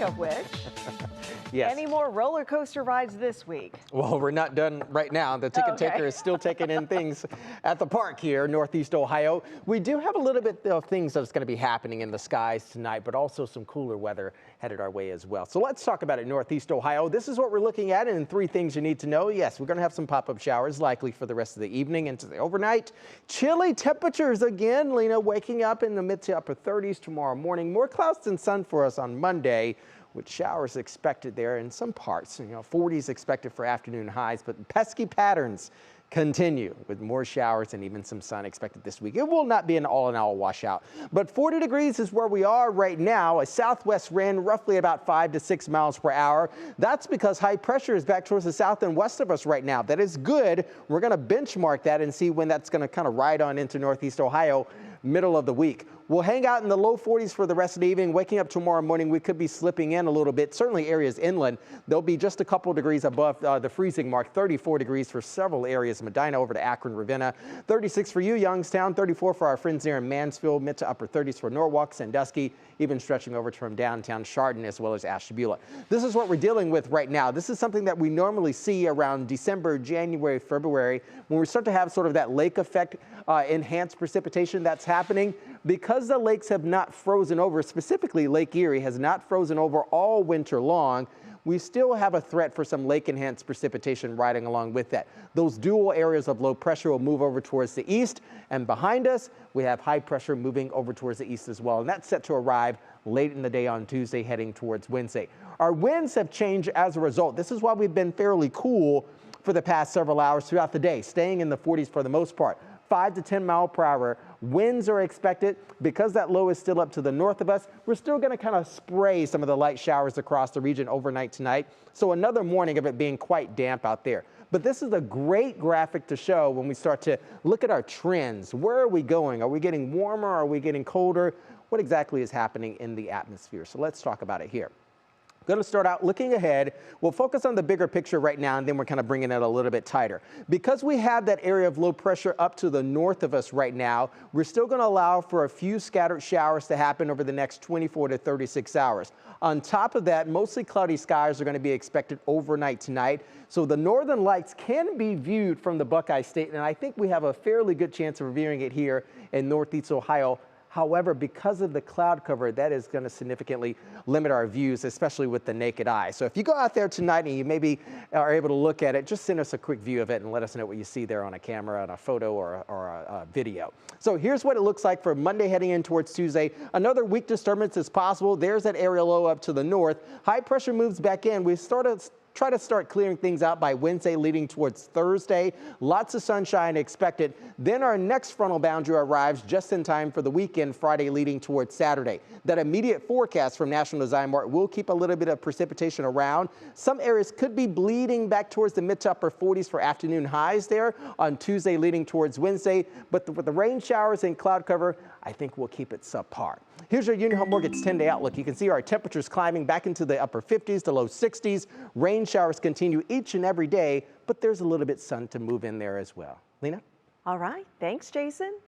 Of which, Yes. any more roller coaster rides this week? Well, we're not done right now. The ticket taker is still taking in things at the park here, Northeast Ohio. We do have a little bit of things that's going to be happening in the skies tonight, but also some cooler weather headed our way as well. So let's talk about it, Northeast Ohio. This is what we're looking at, and 3 things you need to know. Yes, we're going to have some pop-up showers likely for the rest of the evening into the overnight. Chilly temperatures again, Lena, waking up in the mid to upper 30s tomorrow morning. More clouds than sun for us on Monday, with showers expected there in some parts. 40s expected for afternoon highs, but pesky patterns continue with more showers and even some sun expected this week. It will not be an all-in-all washout, but 40 degrees is where we are right now. A southwest wind roughly about 5 to 6 miles per hour. That's because high pressure is back towards the south and west of us right now. That is good. We're going to benchmark that and see when that's going to kind of ride on into Northeast Ohio middle of the week. We'll hang out in the low 40s for the rest of the evening. Waking up tomorrow morning, we could be slipping in a little bit. Certainly areas inland, they'll be just a couple degrees above the freezing mark. 34 degrees for several areas. Medina over to Akron, Ravenna. 36 for you, Youngstown. 34 for our friends there in Mansfield. Mid to upper 30s for Norwalk, Sandusky, even stretching over from downtown Chardon as well as Ashtabula. This is what we're dealing with right now. This is something that we normally see around December, January, February, when we start to have sort of that lake effect, enhanced precipitation that's happening. Because the lakes have not frozen over, specifically Lake Erie has not frozen over all winter long, we still have a threat for some lake-enhanced precipitation riding along with that. Those dual areas of low pressure will move over towards the east, and behind us, we have high pressure moving over towards the east as well, and that's set to arrive late in the day on Tuesday, heading towards Wednesday. Our winds have changed as a result. This is why we've been fairly cool for the past several hours throughout the day, staying in the 40s for the most part. 5 to 10 mile per hour winds are expected. Because that low is still up to the north of us, we're still going to kind of spray some of the light showers across the region overnight tonight. So another morning of it being quite damp out there. But this is a great graphic to show when we start to look at our trends. Where are we going? Are we getting warmer? Are we getting colder? What exactly is happening in the atmosphere? So let's talk about it here. Going to start out looking ahead. We'll focus on the bigger picture right now, and then we're kind of bringing it a little bit tighter. Because we have that area of low pressure up to the north of us right now, we're still going to allow for a few scattered showers to happen over the next 24 to 36 hours. On top of that, mostly cloudy skies are going to be expected overnight tonight. So the northern lights can be viewed from the Buckeye State, and I think we have a fairly good chance of viewing it here in Northeast Ohio. However, because of the cloud cover, that is going to significantly limit our views, especially with the naked eye. So if you go out there tonight and you maybe are able to look at it, just send us a quick view of it and let us know what you see there on a camera, on a photo, or a video. So here's what it looks like for Monday heading in towards Tuesday. Another weak disturbance is possible. There's that area low up to the north. High pressure moves back in. We try to start clearing things out by Wednesday leading towards Thursday. Lots of sunshine expected. Then our next frontal boundary arrives just in time for the weekend, Friday leading towards Saturday. That immediate forecast from National Design Mark will keep a little bit of precipitation around. Some areas could be bleeding back towards the mid to upper 40s for afternoon highs there on Tuesday leading towards Wednesday. But with the rain showers and cloud cover, I think we'll keep it subpar. Here's your Union Home Mortgage 10-day outlook. You can see our temperatures climbing back into the upper 50s to low 60s. Rain showers continue each and every day, but there's a little bit sun to move in there as well. Lena? All right. Thanks, Jason.